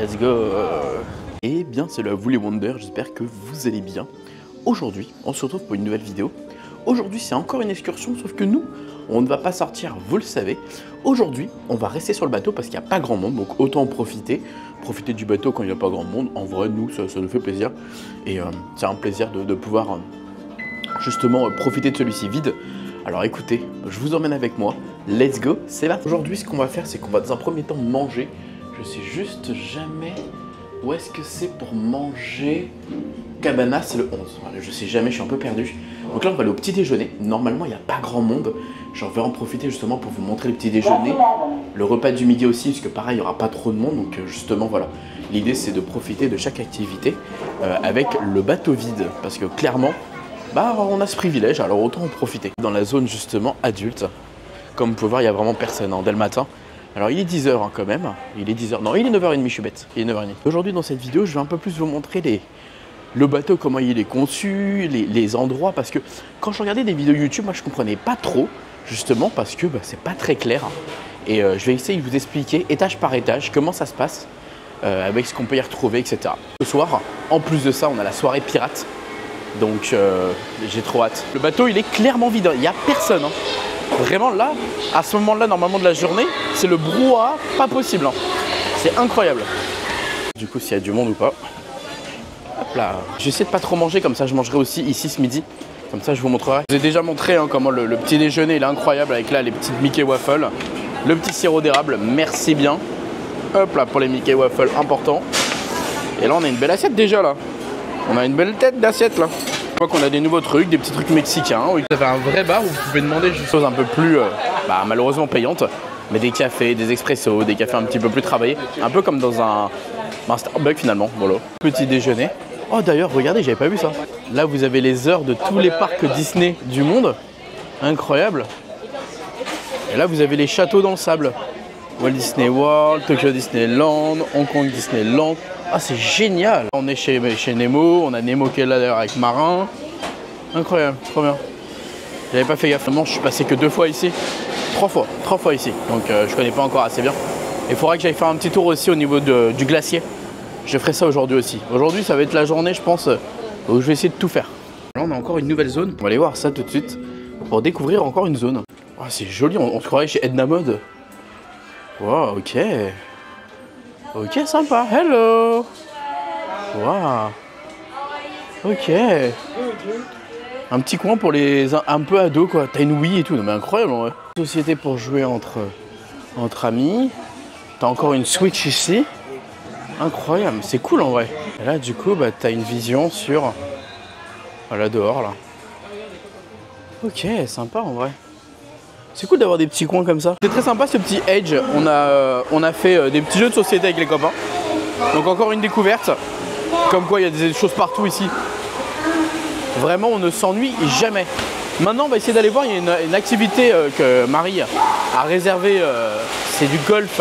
Let's go. Eh bien, c'est le Woolly Wonder, j'espère que vous allez bien. Aujourd'hui, on se retrouve pour une nouvelle vidéo. Aujourd'hui, c'est encore une excursion, sauf que nous, on ne va pas sortir, vous le savez. Aujourd'hui, on va rester sur le bateau parce qu'il n'y a pas grand monde, donc autant en profiter. Profiter du bateau quand il n'y a pas grand monde. En vrai, nous, ça nous fait plaisir. Et c'est un plaisir de pouvoir justement profiter de celui-ci vide. Alors écoutez, je vous emmène avec moi. Let's go, c'est là. Aujourd'hui, ce qu'on va faire, c'est qu'on va dans un premier temps manger. Je sais juste jamais où est-ce que c'est pour manger. Cabana, c'est le 11. Voilà, je sais jamais, je suis un peu perdu. Donc là, on va aller au petit déjeuner. Normalement, il n'y a pas grand monde. J'en vais en profiter justement pour vous montrer le petit déjeuner. Le repas du midi aussi, parce que pareil, il n'y aura pas trop de monde. Donc justement, voilà. L'idée, c'est de profiter de chaque activité avec le bateau vide. Parce que clairement, bah, on a ce privilège, alors autant en profiter. Dans la zone justement adulte, comme vous pouvez voir, il n'y a vraiment personne dès le matin. Alors il est 10h quand même. Il est 10h. Non, il est 9h30, je suis bête. Il est 9h30. Aujourd'hui, dans cette vidéo, je vais un peu plus vous montrer le bateau, comment il est conçu, les endroits, parce que quand je regardais des vidéos YouTube, moi je comprenais pas trop, justement parce que c'est pas très clair. Et je vais essayer de vous expliquer étage par étage comment ça se passe, avec ce qu'on peut y retrouver, etc. Ce soir, en plus de ça, on a la soirée pirate, donc j'ai trop hâte. Le bateau, il est clairement vide, il n'y a personne. Vraiment là, à ce moment-là, normalement de la journée, c'est le brouhaha pas possible. C'est incroyable. Du coup, s'il y a du monde ou pas. Hop là. J'essaie de pas trop manger, comme ça je mangerai aussi ici ce midi. Comme ça je vous montrerai. Je vous ai déjà montré comment le petit déjeuner il est incroyable avec là les petites Mickey Waffles. Le petit sirop d'érable, merci bien. Hop là pour les Mickey Waffles, important. Et là on a une belle assiette déjà là. On a une belle tête d'assiette là. Je crois qu'on a des nouveaux trucs, des petits trucs mexicains. Vous avez un vrai bar où vous pouvez demander des choses un peu plus malheureusement payantes. Mais des cafés, des expressos, des cafés un petit peu plus travaillés. Un peu comme dans un Starbucks finalement. Voilà. Petit déjeuner. Oh d'ailleurs, regardez, j'avais pas vu ça. Là, vous avez les heures de tous les parcs Disney du monde. Incroyable. Et là, vous avez les châteaux dans le sable. Walt Disney World, Tokyo Disneyland, Hong Kong Disneyland. Ah, c'est génial. On est chez Nemo. On a Nemo qui est là d'ailleurs avec Marin. Incroyable, trop bien. J'avais pas fait gaffe. Vraiment, je suis passé que 2 fois ici. 3 fois ici. Donc, je connais pas encore assez bien. Il faudra que j'aille faire un petit tour aussi au niveau du glacier. Je ferai ça aujourd'hui aussi. Aujourd'hui, ça va être la journée, je pense, où je vais essayer de tout faire. Là, on a encore une nouvelle zone. On va aller voir ça tout de suite pour découvrir encore une zone. Oh, c'est joli, on se croirait chez Edna Mode. Wow, ok. Ok, sympa. Hello. Wow. Ok. Un petit coin pour les un peu ados, quoi. T'as une Wii et tout. Non, mais incroyable, en vrai. Société pour jouer entre amis. T'as encore une Switch ici. Incroyable, c'est cool en vrai. Et là du coup t'as une vision sur là dehors là. Ok, sympa en vrai. C'est cool d'avoir des petits coins comme ça. C'est très sympa ce petit Edge. On a fait des petits jeux de société avec les copains. Donc encore une découverte. Comme quoi il y a des choses partout ici. Vraiment on ne s'ennuie jamais. Maintenant on va essayer d'aller voir, il y a une activité que Marie a réservée. C'est du golf.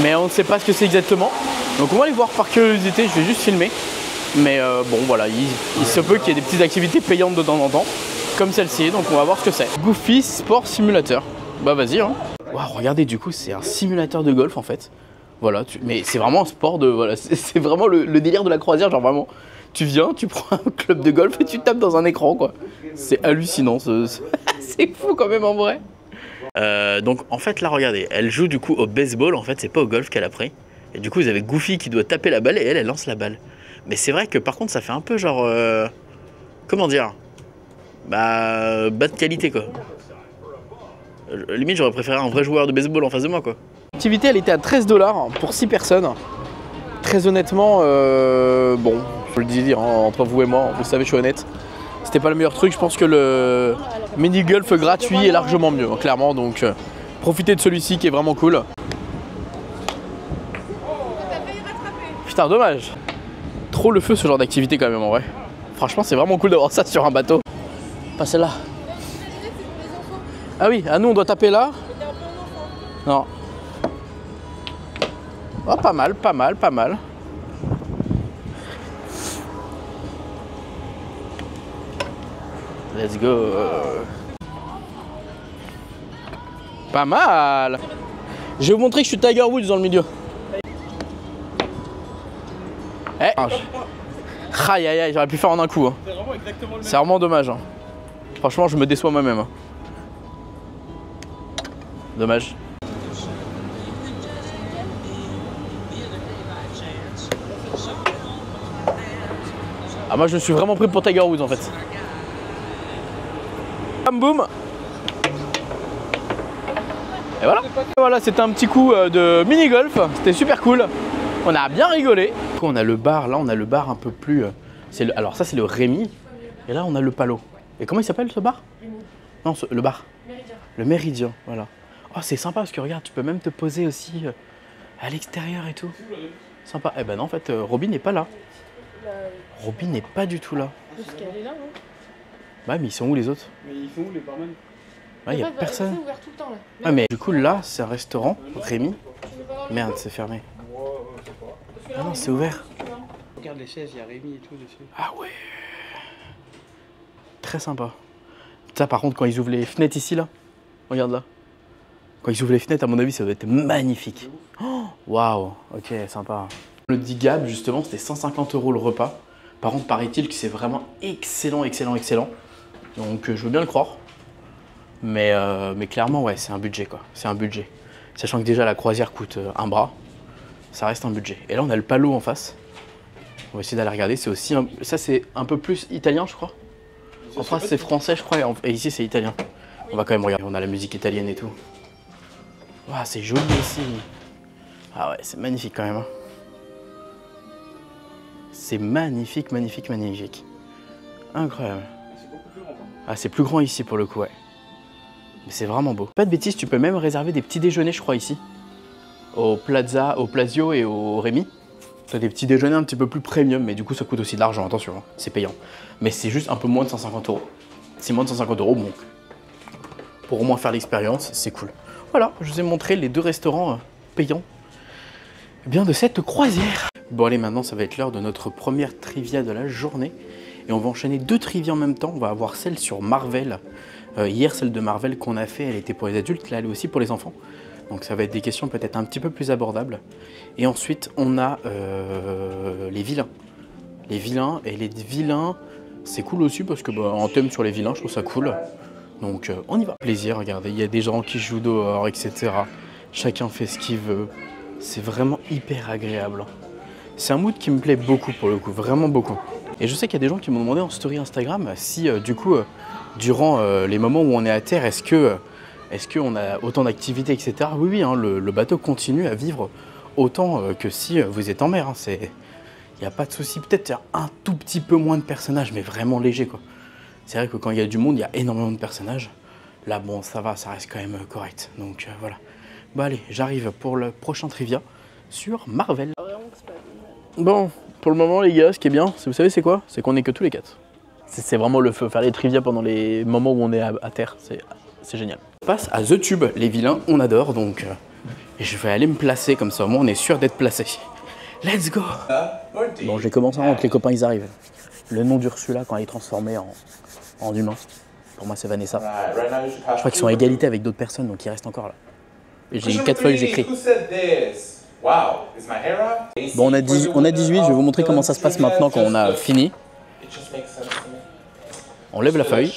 Mais on ne sait pas ce que c'est exactement. Donc on va aller voir par curiosité, je vais juste filmer. Mais bon voilà, il se peut qu'il y ait des petites activités payantes de temps en temps. Comme celle-ci, donc on va voir ce que c'est. Goofy Sport Simulator. Bah vas-y hein. Wow, regardez du coup c'est un simulateur de golf en fait. Voilà, mais c'est vraiment un sport de... Voilà, c'est vraiment le délire de la croisière, genre vraiment. Tu viens, tu prends un club de golf et tu tapes dans un écran quoi. C'est hallucinant, c'est fou quand même en vrai. Donc en fait là regardez, elle joue du coup au baseball, en fait c'est pas au golf qu'elle a pris. Et du coup vous avez Goofy qui doit taper la balle et elle lance la balle. Mais c'est vrai que par contre ça fait un peu genre comment dire, bas de qualité quoi. Limite j'aurais préféré un vrai joueur de baseball en face de moi quoi. L'activité elle était à 13$ pour 6 personnes. Très honnêtement bon, je le dis entre vous et moi, vous savez je suis honnête. C'était pas le meilleur truc, je pense que le mini-golf gratuit est largement mieux, clairement, donc profitez de celui-ci qui est vraiment cool. Putain, dommage. Trop le feu ce genre d'activité quand même en vrai. Franchement, c'est vraiment cool d'avoir ça sur un bateau. Pas celle-là. Ah oui, à nous on doit taper là. Non. Oh, pas mal, pas mal, pas mal. Let's go. Pas mal. Je vais vous montrer que je suis Tiger Woods dans le milieu. Aïe aïe aïe, j'aurais pu faire en un coup. Hein. C'est vraiment dommage. Hein. Franchement, je me déçois moi-même. Hein. Dommage. Ah, moi je me suis vraiment pris pour Tiger Woods en fait. Bam boum. Et voilà. Voilà, c'était un petit coup de mini-golf. C'était super cool. On a bien rigolé. On a le bar, là on a le bar un peu plus... alors ça c'est le Rémi. Et là on a le Palo. Et comment il s'appelle ce bar? Non, le bar. Méridien. Le Méridien, voilà. Oh, c'est sympa parce que regarde, tu peux même te poser aussi à l'extérieur et tout. Sympa. Eh ben non, en fait, Robin n'est pas là. Robin n'est pas du tout là. Parce qu'elle est là, non? Bah, mais ils sont où les autres? Mais ils sont où les barman? Ouais, il n'y a personne. C'est ouvert tout le temps là. Ah, mais du coup, là, c'est un restaurant. Rémi. Merde, c'est fermé. Ah non, c'est ouvert. Regarde les chaises, il y a Rémi et tout dessus. Ah ouais. Très sympa. Ça, par contre, quand ils ouvrent les fenêtres ici, là, regarde là. Quand ils ouvrent les fenêtres, à mon avis, ça doit être magnifique. Waouh, ok, sympa. Le Digab, justement, c'était 150 € le repas. Par contre, paraît-il que c'est vraiment excellent, excellent, excellent. Donc, je veux bien le croire. Mais clairement, ouais, c'est un budget, quoi. C'est un budget. Sachant que déjà, la croisière coûte un bras. Ça reste un budget. Et là, on a le Palo en face. On va essayer d'aller regarder. C'est aussi ça, c'est un peu plus italien, je crois. En France, c'est français, je crois. Et ici, c'est italien. On va quand même regarder. On a la musique italienne et tout. Waouh, c'est joli ici. Ah ouais, c'est magnifique quand même. Hein. C'est magnifique, magnifique, magnifique. Incroyable. C'est beaucoup plus grand. Ah, c'est plus grand ici pour le coup, ouais. Mais c'est vraiment beau. Pas de bêtises, tu peux même réserver des petits déjeuners, je crois, ici. Au Plaza, au Plasio et au Rémi. Tu as des petits déjeuners un petit peu plus premium, mais du coup, ça coûte aussi de l'argent, attention. Hein. C'est payant. Mais c'est juste un peu moins de 150 €. C'est moins de 150 €, donc pour au moins faire l'expérience, c'est cool. Voilà, je vous ai montré les deux restaurants payants de cette croisière. Bon allez, maintenant ça va être l'heure de notre première trivia de la journée. Et on va enchaîner deux trivias en même temps. On va avoir celle sur Marvel. Hier, celle de Marvel qu'on a fait, elle était pour les adultes. Là, elle est aussi pour les enfants. Donc ça va être des questions peut-être un petit peu plus abordables. Et ensuite, on a les vilains. Les vilains, et les vilains, c'est cool aussi parce que en thème sur les vilains, je trouve ça cool. Donc on y va. Plaisir, regardez, il y a des gens qui jouent dehors, etc. Chacun fait ce qu'il veut. C'est vraiment hyper agréable. C'est un mood qui me plaît beaucoup pour le coup, vraiment beaucoup. Et je sais qu'il y a des gens qui m'ont demandé en story Instagram si du coup, durant les moments où on est à terre, est-ce qu'on a autant d'activités, etc. Oui, oui, hein, le bateau continue à vivre autant que si vous êtes en mer. Hein, il n'y a pas de souci. Peut-être un tout petit peu moins de personnages, mais vraiment léger, quoi. C'est vrai que quand il y a du monde, il y a énormément de personnages. Là, bon, ça va, ça reste quand même correct. Donc voilà. Bon, allez, j'arrive pour le prochain trivia sur Marvel. Bon, pour le moment, les gars, ce qui est bien, vous savez, c'est quoi? C'est qu'on est que tous les quatre. C'est vraiment le feu. Faire les trivia pendant les moments où on est à terre, c'est génial. On passe à The Tube. Les vilains, on adore, donc je vais aller me placer comme ça. Au moins, on est sûr d'être placé. Let's go! Bon, j'ai commencé avant que les copains ils arrivent. Le nom d'Ursula quand elle est transformée en humain. Pour moi, c'est Vanessa. Je crois qu'ils sont à égalité avec d'autres personnes, donc ils restent encore là. J'ai 4 feuilles, j'écris. Bon, on a 18, je vais vous montrer comment ça se passe maintenant quand on a fini. On lève la feuille.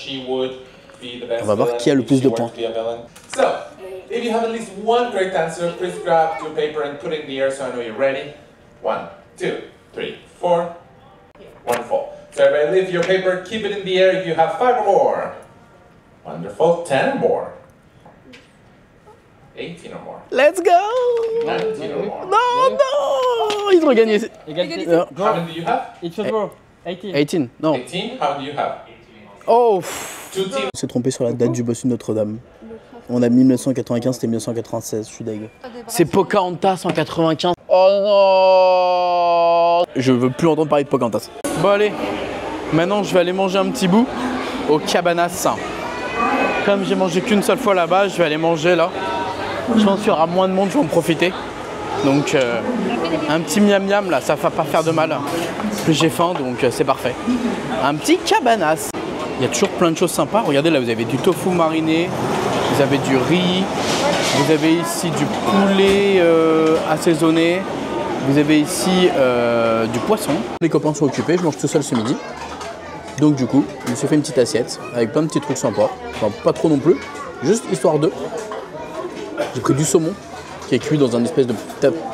On va voir qui a le plus de points. If you have at least one correct answer, please grab your paper and put it in the air so I know you're ready. 1, 2, 3, 4. Wonderful. So everybody leave your paper, keep it in the air if you have 5 or more. Wonderful. 10 or more. 18 or more. Let's go! 19 or more. Non, non! Ils ont gagné. Égalité. How many do you have? It should go. 18. 18, non. 18. How many do you have? Oh! 2 teams. On s'est trompé sur la date du bossu de Notre-Dame. On a 1995, c'était 1996, je suis dégueu. C'est Pocahontas 195. Oh non! Je veux plus entendre parler de Pocahontas. Bon allez, maintenant je vais aller manger un petit bout au Cabanas. Comme j'ai mangé qu'une seule fois là-bas, je vais aller manger là. Je pense qu'il y aura moins de monde, je vais en profiter. Donc un petit miam miam là, ça va pas faire de mal. J'ai faim donc c'est parfait. Un petit Cabanas. Il y a toujours plein de choses sympas. Regardez là, vous avez du tofu mariné. Vous avez du riz, vous avez ici du poulet assaisonné, Vous avez ici du poisson. Les copains sont occupés, je mange tout seul ce midi. Donc du coup, je me suis fait une petite assiette avec plein de petits trucs sympas. Enfin, pas trop non plus, juste histoire de. J'ai pris du saumon qui est cuit dans un espèce de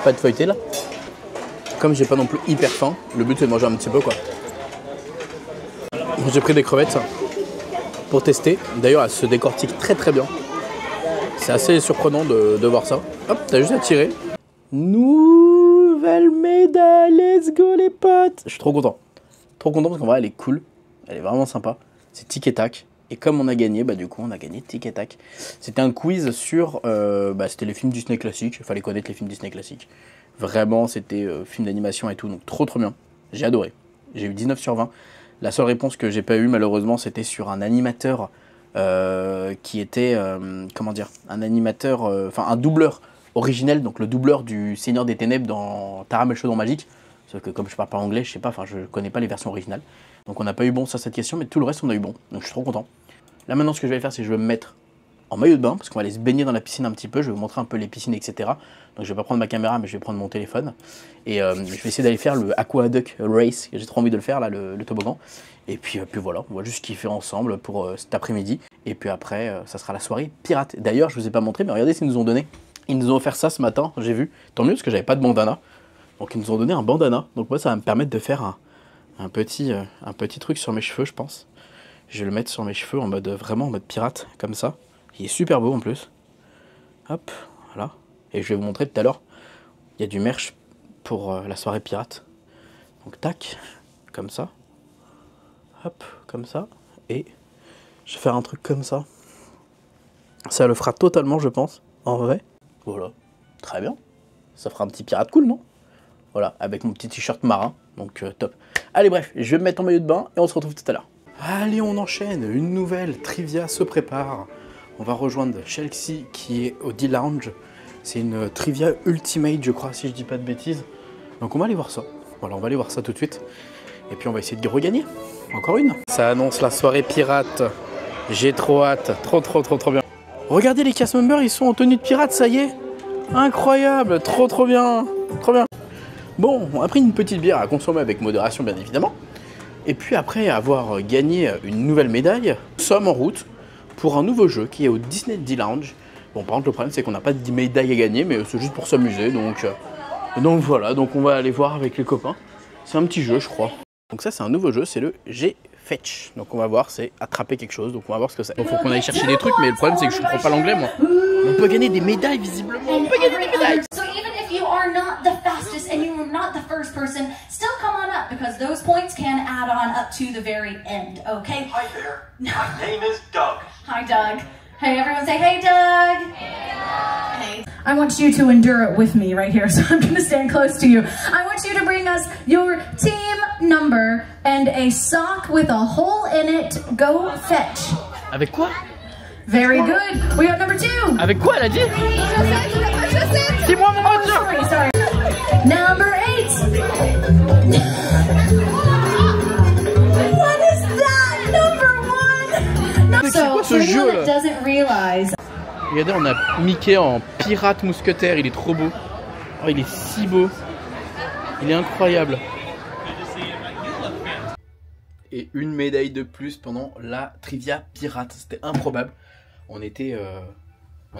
pâte feuilletée là. Comme j'ai pas non plus hyper faim, le but c'est de manger un petit peu quoi. J'ai pris des crevettes pour tester. D'ailleurs, elles se décortiquent très très bien. C'est assez surprenant de voir ça. Hop, t'as juste à tirer. Nouvelle médaille, let's go les potes. Je suis trop content. Trop content parce qu'en vrai elle est cool. Elle est vraiment sympa. C'est tic et tac. Et comme on a gagné, bah du coup on a gagné tic et tac. C'était un quiz sur... c'était les films Disney classiques. Il fallait connaître les films Disney classiques. Vraiment, c'était film d'animation et tout. Donc trop bien. J'ai adoré. J'ai eu 19 sur 20. La seule réponse que j'ai pas eu malheureusement, c'était sur un animateur qui était... comment dire, un animateur... Enfin un doubleur originel. Donc le doubleur du Seigneur des Ténèbres dans Taram et le Chaudron Magique. Sauf que comme je parle pas anglais, je sais pas, enfin je connais pas les versions originales. Donc on n'a pas eu bon sur cette question, mais tout le reste on a eu bon. Donc je suis trop content. Là maintenant ce que je vais faire, c'est que je vais me mettre en maillot de bain, parce qu'on va aller se baigner dans la piscine un petit peu. Je vais vous montrer un peu les piscines, etc. Donc je vais pas prendre ma caméra, mais je vais prendre mon téléphone. Et je vais essayer d'aller faire le Aqua Duck Race, j'ai trop envie de le faire là, le toboggan. Et puis voilà, on va juste kiffer ensemble pour cet après-midi. Et puis après, ça sera la soirée pirate. D'ailleurs, je vous ai pas montré, mais regardez ce qu'ils nous ont donné. Ils nous ont offert ça ce matin, j'ai vu. Tant mieux, parce que j'avais pas de bandana. Donc ils nous ont donné un bandana. Donc moi, ça va me permettre de faire un petit truc sur mes cheveux, je pense. Je vais le mettre sur mes cheveux en mode vraiment en mode pirate, comme ça. Il est super beau en plus. Hop, voilà. Et je vais vous montrer tout à l'heure. Il y a du merch pour la soirée pirate. Donc tac, comme ça. Hop, comme ça. Et je vais faire un truc comme ça. Ça le fera totalement, je pense. En vrai. Voilà. Très bien. Ça fera un petit pirate cool, non? Voilà, avec mon petit t-shirt marin. Donc top. Allez bref, je vais me mettre en maillot de bain et on se retrouve tout à l'heure. Allez, on enchaîne. Une nouvelle trivia se prépare. On va rejoindre Chelsea qui est au D-Lounge. C'est une trivia ultimate, je crois, si je dis pas de bêtises. Donc on va aller voir ça. Voilà, on va aller voir ça tout de suite. Et puis on va essayer de regagner. Encore une. Ça annonce la soirée pirate. J'ai trop hâte. Trop bien. Regardez les cast members, ils sont en tenue de pirate, ça y est. Incroyable. Trop bien. Trop bien. Bon, on a pris une petite bière à consommer avec modération, bien évidemment. Et puis après avoir gagné une nouvelle médaille, nous sommes en route pour un nouveau jeu qui est au Disney D-Lounge. Bon, par contre, le problème, c'est qu'on n'a pas de médaille à gagner, mais c'est juste pour s'amuser. Donc voilà, donc on va aller voir avec les copains. C'est un petit jeu, je crois. Donc ça, c'est un nouveau jeu, c'est le G-Fetch. Donc on va voir, c'est attraper quelque chose. Donc on va voir ce que c'est. Il faut qu'on aille chercher des trucs, mais le problème, c'est que je comprends pas l'anglais, moi. On peut gagner des médailles, visiblement. On peut gagner des médailles. You are not the fastest and you are not the first person, still come on up because those points can add on up to the very end, okay? Hi there. My name is Doug. Hi, Doug. Hey, everyone say, hey, Doug. Hey, Doug. Hey. I want you to endure it with me right here, so I'm going to stand close to you. I want you to bring us your team number and a sock with a hole in it. Go fetch. Avec quoi? Very good. We got number 2. Avec quoi, elle a dit? C'est moi, mon voiture. Sorry. Number 8. What is that? Number 1. C'est quoi ce jeu là? Doesn't realize. Regardez, on a Mickey en pirate mousquetaire, il est trop beau. Oh, il est si beau. Il est incroyable. Et une médaille de plus pendant la trivia pirate. C'était improbable. On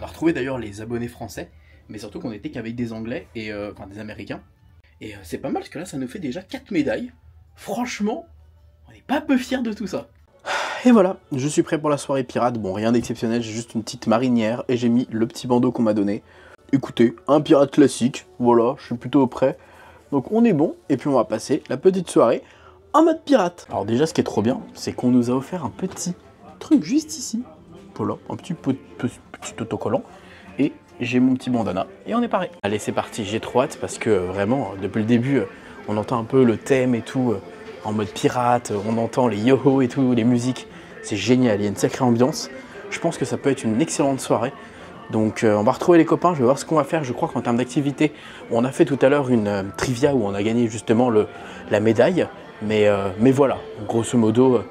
a retrouvé d'ailleurs les abonnés français, mais surtout qu'on était qu'avec des Anglais, et enfin des Américains. Et c'est pas mal, parce que là, ça nous fait déjà 4 médailles. Franchement, on n'est pas peu fiers de tout ça. Et voilà, je suis prêt pour la soirée pirate. Bon, rien d'exceptionnel, j'ai juste une petite marinière, et j'ai mis le petit bandeau qu'on m'a donné. Écoutez, un pirate classique, voilà, je suis plutôt prêt. Donc on est bon, et puis on va passer la petite soirée en mode pirate. Alors déjà, ce qui est trop bien, c'est qu'on nous a offert un petit truc juste ici. Voilà, un petit autocollant. Et j'ai mon petit bandana. Et on est paré. Allez, c'est parti. J'ai trop hâte parce que vraiment, depuis le début, on entend un peu le thème et tout en mode pirate. On entend les yo-ho et tout, les musiques. C'est génial. Il y a une sacrée ambiance. Je pense que ça peut être une excellente soirée. Donc, on va retrouver les copains. Je vais voir ce qu'on va faire. Je crois qu'en termes d'activité, on a fait tout à l'heure une trivia où on a gagné justement la médaille. Mais voilà, grosso modo...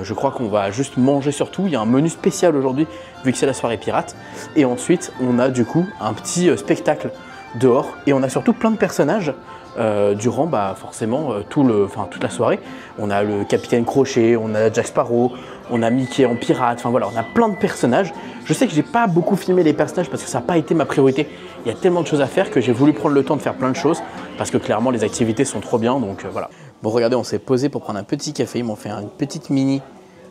je crois qu'on va juste manger surtout. Il y a un menu spécial aujourd'hui, vu que c'est la soirée pirate. Et ensuite, on a du coup un petit spectacle dehors. Et on a surtout plein de personnages. durant forcément toute la soirée. On a le Capitaine Crochet, on a Jack Sparrow, on a Mickey en pirate, enfin voilà, on a plein de personnages. Je sais que j'ai pas beaucoup filmé les personnages parce que ça n'a pas été ma priorité. Il y a tellement de choses à faire que j'ai voulu prendre le temps de faire plein de choses parce que clairement les activités sont trop bien, donc voilà. Bon, regardez, on s'est posé pour prendre un petit café, ils m'ont fait une petite mini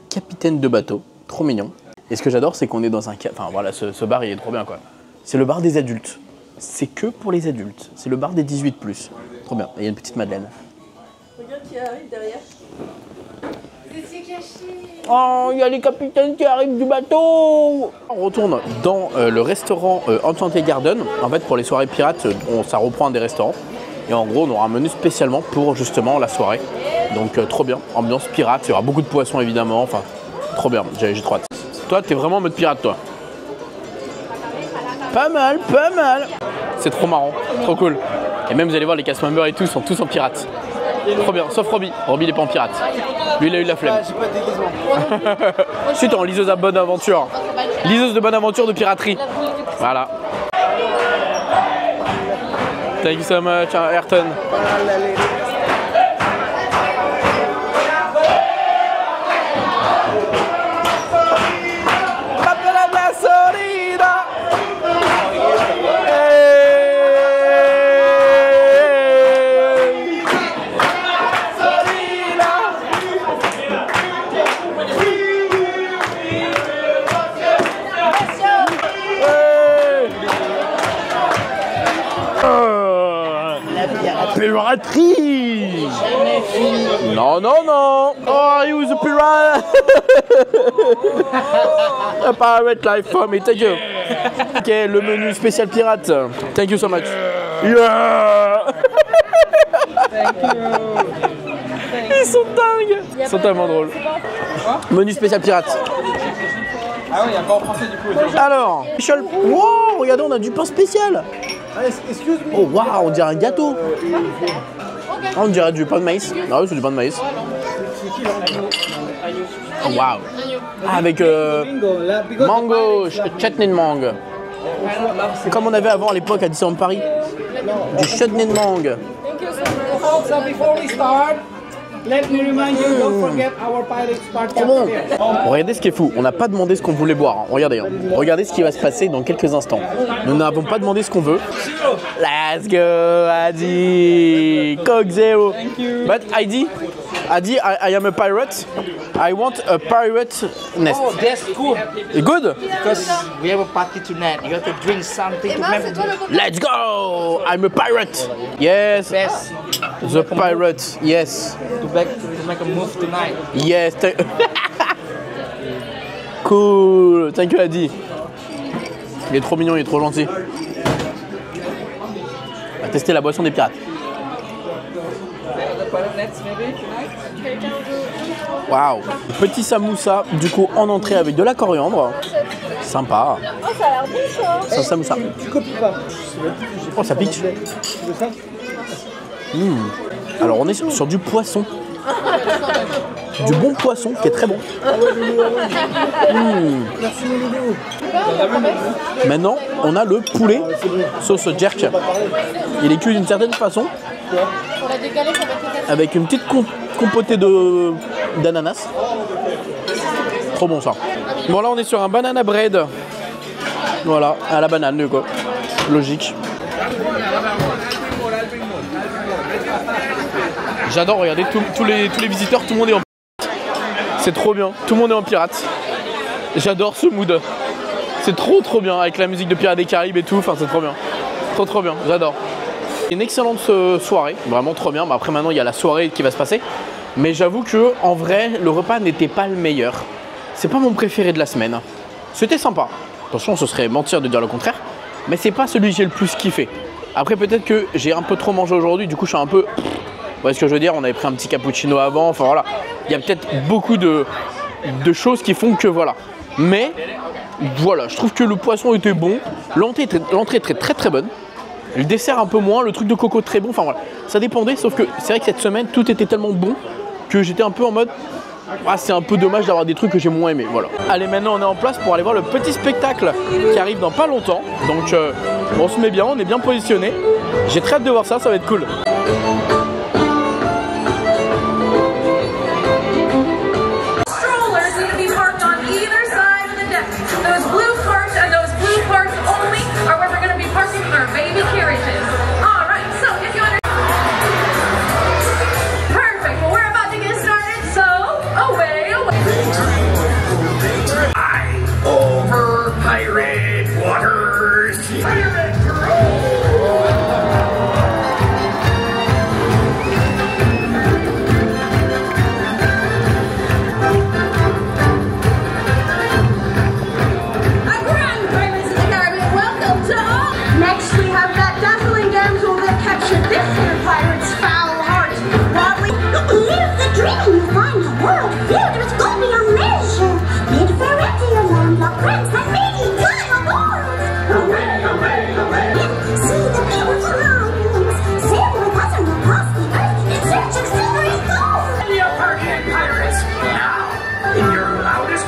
capitaine de bateau, trop mignon. Et ce que j'adore, c'est qu'on est dans un... Enfin voilà, ce bar il est trop bien quoi. C'est le bar des adultes. C'est que pour les adultes. C'est le bar des 18+. Trop bien. Et il y a une petite Madeleine. Regarde qui arrive derrière. C'est caché. Oh, il y a les capitaines qui arrivent du bateau. On retourne dans le restaurant Enchanted Garden. En fait, pour les soirées pirates, ça reprend un des restaurants. Et en gros, on aura un menu spécialement pour justement la soirée. Donc trop bien. Ambiance pirate. Il y aura beaucoup de poissons évidemment. Enfin, trop bien. J'ai trop hâte. Toi, t'es vraiment en mode pirate, toi. Pas mal, pas mal. C'est trop marrant, trop cool. Et même vous allez voir les cast members et tout sont tous en pirate. Trop bien, sauf Robbie. Robbie il est pas en pirate. Lui il a eu la flemme. J'ai pas de déguisement. Ensuite en liseuse à bonne aventure. Liseuse de bonne aventure de piraterie. Voilà. Thank you so much, Ayrton. Piraterie! Non, non, non! Oh, he was a pirate! A pirate life for me, thank you! Ok, le menu spécial pirate. Thank you so much. Yeah! Ils sont dingues! Ils sont tellement drôles. Menu spécial pirate. Ah oui, il n'y a pas en français du coup. Alors, Michel, wow, regardez, on a du pain spécial. Excuse moi. Oh waouh, on dirait un gâteau. Ah, on dirait du pain de maïs. Ah oui, c'est du pain de maïs. Oh waouh. Avec mango, chutney de mangue. Comme on avait avant à l'époque à Disneyland Paris. Du chutney de mangue. So before we start, let me remind you, don't forget our Pirates Party. Oh bon. Regardez ce qui est fou, on n'a pas demandé ce qu'on voulait boire. Hein. Regardez, hein. Regardez ce qui va se passer dans quelques instants. Nous n'avons pas demandé ce qu'on veut. Let's go, Adi. Coke Zero. But Adi, I am a pirate. I want a pirate nest. Oh, that's cool. Good? Because we have a party tonight. You have to drink something to remember. Let's go! I'm a pirate. Yes. Best. The pirate. Yes. To make a move tonight. Yes. Cool. Thank you, Adi. Il est trop mignon, il est trop gentil. On va tester la boisson des pirates. Waouh. Petit samoussa, du coup, en entrée avec de la coriandre. Sympa. Oh, ça a l'air bon ça. C'est un samoussa. Tu copies pas. Oh, ça pique. Tu veux ça? Alors, on est sur du poisson. Du bon poisson qui est très bon. Merci mon loulou. Maintenant, on a le poulet sauce jerk. Il est cuit d'une certaine façon. Avec une petite compotée d'ananas. Trop bon ça. Bon là on est sur un banana bread. Voilà, à la banane du coup. Logique. J'adore, regardez tous les visiteurs, tout le monde est en pirate. C'est trop bien, tout le monde est en pirate. J'adore ce mood. C'est trop bien avec la musique de Pirates des Caraïbes et tout, enfin c'est trop bien. Trop bien, j'adore. Une excellente soirée, vraiment trop bien. Après maintenant il y a la soirée qui va se passer. Mais j'avoue que en vrai le repas n'était pas le meilleur. C'est pas mon préféré de la semaine. C'était sympa. Attention, ce serait mentir de dire le contraire. Mais c'est pas celui que j'ai le plus kiffé. Après peut-être que j'ai un peu trop mangé aujourd'hui, du coup je suis un peu... Vous voyez ce que je veux dire, on avait pris un petit cappuccino avant, enfin voilà. Il y a peut-être beaucoup de choses qui font que voilà. Mais voilà, je trouve que le poisson était bon. L'entrée était très bonne. Le dessert un peu moins, le truc de coco très bon, enfin voilà. Ça dépendait, sauf que c'est vrai que cette semaine, tout était tellement bon que j'étais un peu en mode... Ah, c'est un peu dommage d'avoir des trucs que j'ai moins aimé, voilà. Allez, maintenant on est en place pour aller voir le petit spectacle qui arrive dans pas longtemps. Donc on se met bien, on est bien positionné. J'ai très hâte de voir ça, ça va être cool.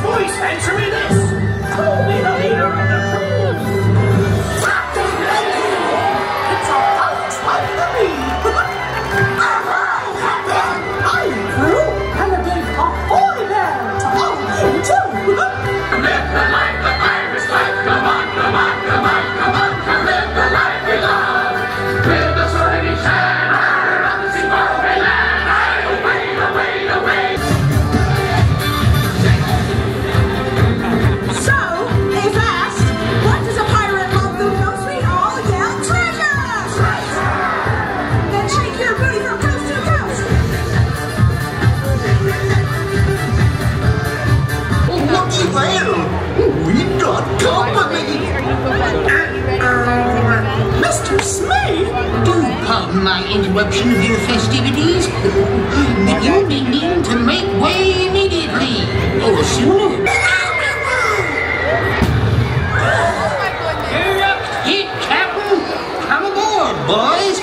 voice, answer me this. Call me the leader of the crew. Captain Lady. It's a box like the bee. Captain, I'm crew, and a big ahoy there to all you too. Live the life the pirates life. Come on, come on, come on, come on. Live the life we love. With the swording shattered on the sea far away land. Away, away, away. So, if asked, what does a pirate love the most? We all yell treasure! Then shake your booty from coast to coast. Looky there! We've got company! Mr. Smee! Do pardon my interruption of your festivities, but you'll be needing to make way immediately, or sooner. Hit, Captain! Come aboard, boys!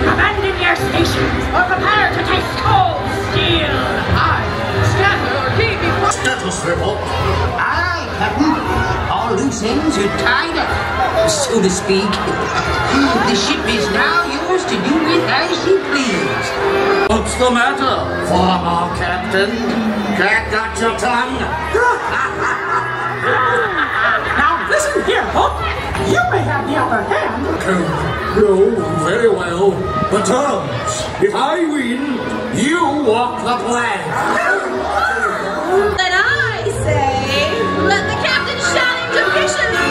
Abandon your stations or prepare to taste cold steel! Scuttle, aye, Captain. All loose ends are tied up, so to speak. The ship is now yours to do with as you please. What's the matter, former captain? Cat got your tongue? Now listen here, Hook. You may have the upper hand. No, very well. The terms. If I win, you walk the plank. Then I say, let the captain shout into victory!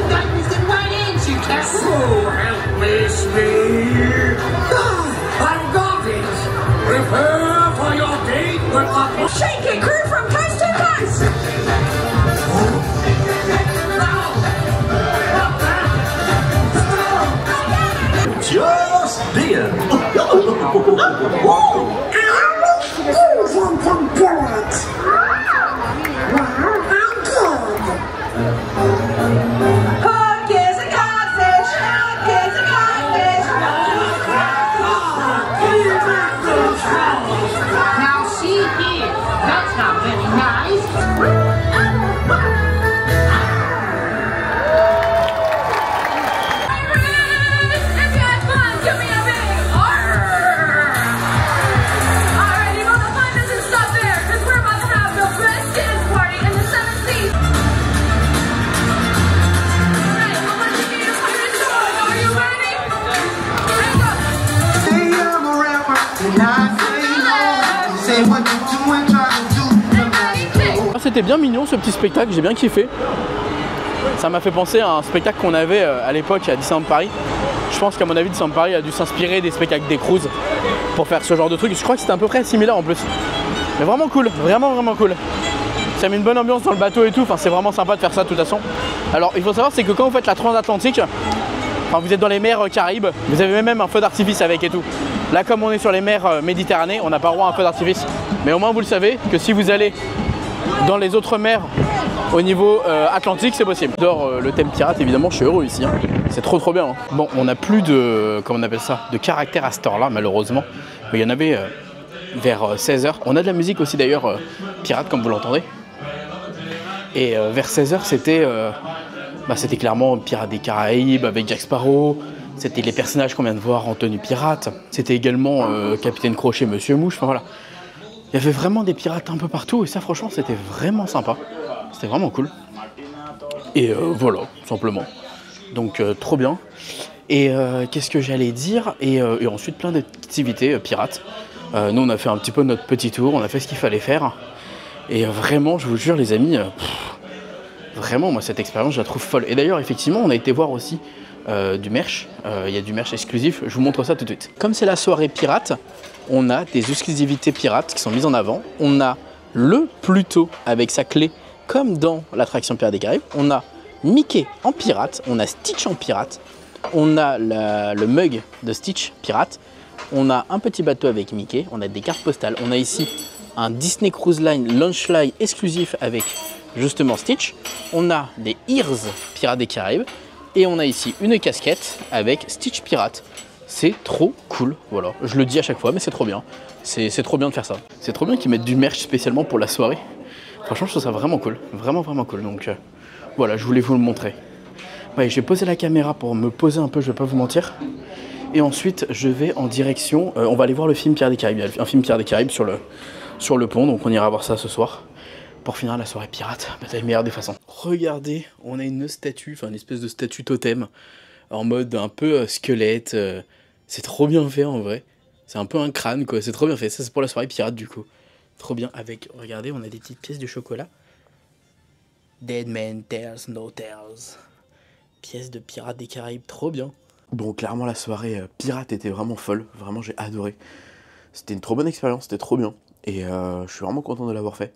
That was the right answer, Captain. So help me, Smee. I've got it. Prepare for your date with the... Shake it, crew, from coast to coast! Just did. Hook is a codfish! Hook is a codfish! Now see here, that's not very nice. C'était bien mignon ce petit spectacle, j'ai bien kiffé. Ça m'a fait penser à un spectacle qu'on avait à l'époque à Disneyland Paris. Je pense qu'à mon avis Disneyland Paris a dû s'inspirer des spectacles des cruises pour faire ce genre de truc. Je crois que c'était à peu près similaire en plus. Mais vraiment cool, vraiment cool. Ça met une bonne ambiance dans le bateau et tout, enfin c'est vraiment sympa de faire ça de toute façon. Alors il faut savoir c'est que quand vous faites la transatlantique, enfin vous êtes dans les mers Caraïbes, vous avez même un feu d'artifice avec et tout. Là comme on est sur les mers Méditerranée, on n'a pas le droit à un feu d'artifice. Mais au moins vous le savez que si vous allez dans les autres mers au niveau atlantique, c'est possible. J'adore le thème pirate, évidemment, je suis heureux ici. Hein. C'est trop bien. Hein. Bon, on n'a plus de, comment on appelle ça, de caractère à cette heure-là, malheureusement. Mais il y en avait vers 16h. On a de la musique aussi d'ailleurs pirate, comme vous l'entendez. Et vers 16h, c'était clairement Pirates des Caraïbes avec Jack Sparrow. C'était les personnages qu'on vient de voir en tenue pirate. C'était également Capitaine Crochet, Monsieur Mouche. Enfin voilà. Il y avait vraiment des pirates un peu partout et ça franchement c'était vraiment sympa. C'était vraiment cool. Et voilà, tout simplement. Donc trop bien. Et qu'est-ce que j'allais dire et ensuite plein d'activités pirates. Nous on a fait un petit peu notre petit tour, on a fait ce qu'il fallait faire. Et vraiment, je vous jure les amis, vraiment moi cette expérience je la trouve folle. Et d'ailleurs effectivement on a été voir aussi du merch. Il y a du merch exclusif, je vous montre ça tout de suite. Comme c'est la soirée pirate, on a des exclusivités pirates qui sont mises en avant. On a le Pluto avec sa clé comme dans l'attraction Pirates des Caraïbes. On a Mickey en pirate, on a Stitch en pirate, on a le mug de Stitch pirate, on a un petit bateau avec Mickey, on a des cartes postales, on a ici un Disney Cruise Line Launch Line exclusif avec justement Stitch, on a des Ears Pirates des Caraïbes Et on a ici une casquette avec Stitch Pirate. C'est trop cool, voilà. Je le dis à chaque fois, mais c'est trop bien. C'est trop bien de faire ça. C'est trop bien qu'ils mettent du merch spécialement pour la soirée. Franchement, je trouve ça vraiment cool. Vraiment, vraiment cool. Donc voilà, je voulais vous le montrer. Ouais, j'ai posé la caméra pour me poser un peu, je vais pas vous mentir. Et ensuite, je vais en direction... on va aller voir le film Pirates des Caraïbes. Il y a un film Pirates des Caraïbes sur le pont, donc on ira voir ça ce soir. Pour finir la soirée pirate, bah, t'as la meilleure des façons. Regardez, on a une statue, enfin une espèce de statue totem, en mode un peu squelette. C'est trop bien fait en vrai. C'est un peu un crâne quoi, c'est trop bien fait. Ça c'est pour la soirée pirate du coup. Trop bien avec, regardez, on a des petites pièces de chocolat. Dead Man Tells No Tales. Pièce de Pirates des Caraïbes, trop bien. Bon, clairement la soirée pirate était vraiment folle, vraiment j'ai adoré. C'était une trop bonne expérience, c'était trop bien. Et je suis vraiment content de l'avoir fait.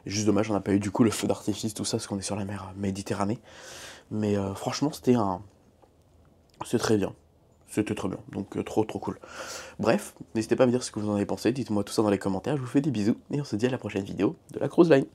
Juste dommage, on n'a pas eu du coup le feu d'artifice, tout ça, parce qu'on est sur la mer Méditerranée. Mais franchement, c'était très bien. C'était trop bien, donc trop cool. Bref, n'hésitez pas à me dire ce que vous en avez pensé, dites-moi tout ça dans les commentaires, je vous fais des bisous, et on se dit à la prochaine vidéo de la Cruise Line.